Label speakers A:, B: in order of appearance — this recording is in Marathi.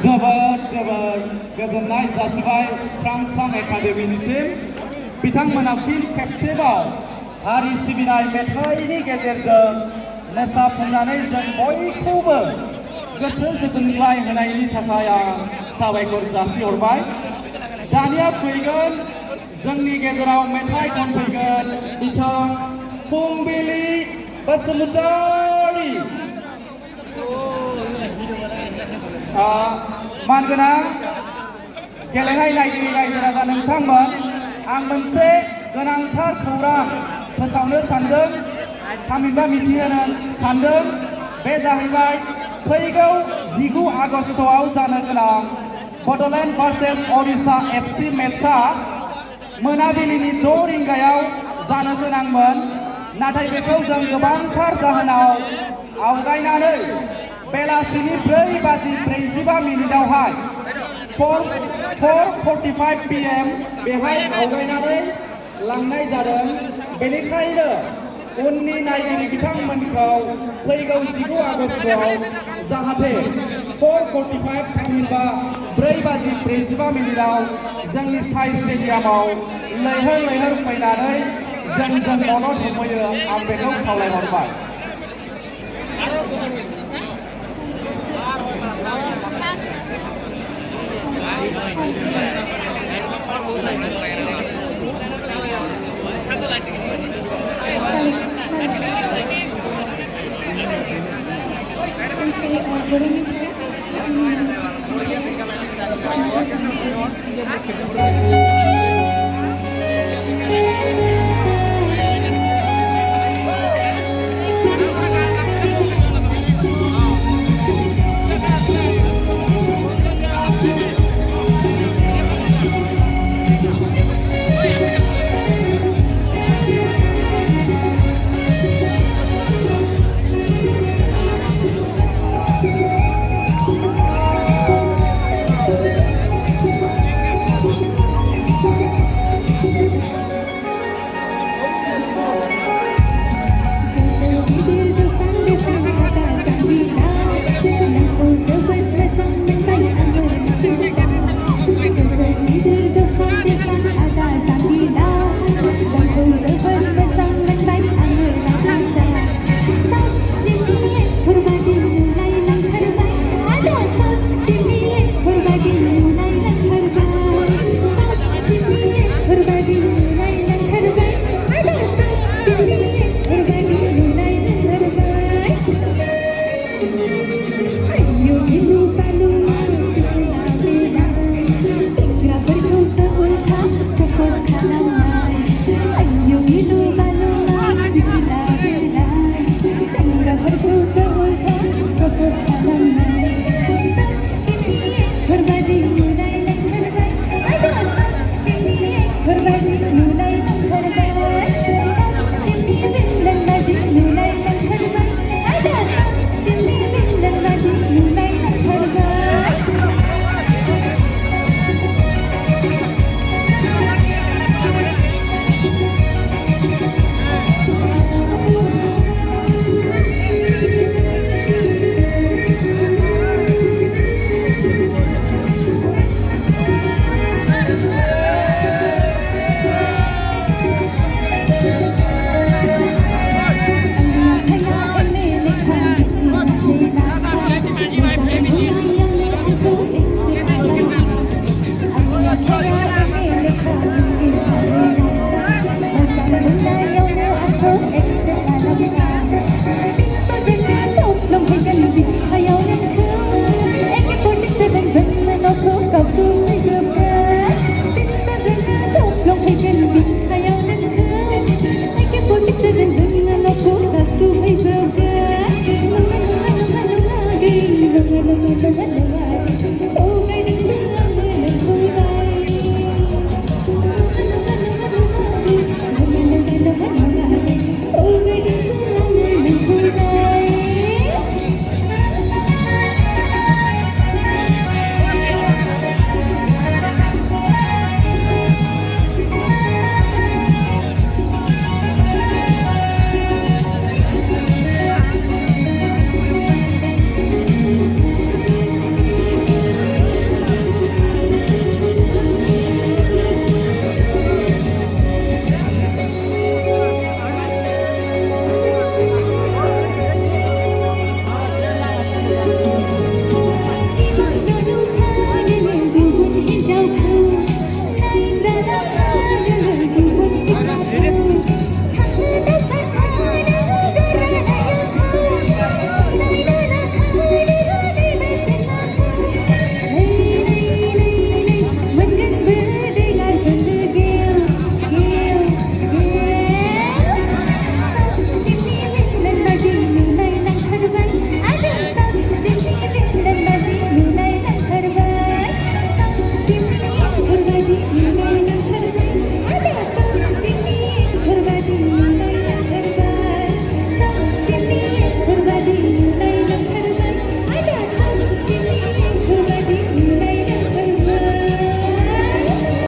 A: जोबोद गोजोननाय जासिबाय फ्रांसां एकाडेमिनिसिम बिथांमोना फिन खेबसेबाव हारि सिबिनाय मेथाइनि गेजेरजों मोसाफुंनानै जों बयखौबो गोसो गोजोनग्लाय होनायनि थाखाय आं साबायखर जासिहरबाय। दानिया फैगोन जोंनि गेजेराव मेथाइ खनफैगोन बिथां फुंबिलि बसुमतारी। मानगोनां गेलेनाय नायगिरि रायजो राजा नोंथांमोन, आं मोनसे गोनांथार खौरां फोसावनो सानदों, थामहिनबा मिथिहोनो सानदों। बे जाहैबाय फैगौ 19 आगस्टआव जानो गोनां बड'लेण्ड भार्सेस ओडिशा FC मेचआ मोनाबिलिनि 6 रिंगायाव जानो गोनांमोन, नाथाय बेखौ जों गोबांथार जाहोनाव आवगायनानै बेलासिनि 4:45 4:45 PM बेहाय आवगायनानै लांनाय जादों। बेनिखायनो उननि नायगिरि बिथांमोनखौ फैगौ 19 आगस्टआव जाहाथे 4:45 थामहिनबा 4:45 जोंनि साइ स्टेडियामाव लैहोर फैनानै जोंजों मदद होफैयो, आं बेखौ खावलायहरबाय।
B: Hãy subscribe cho kênh Ghiền Mì Gõ để không bỏ lỡ những video hấp dẫn.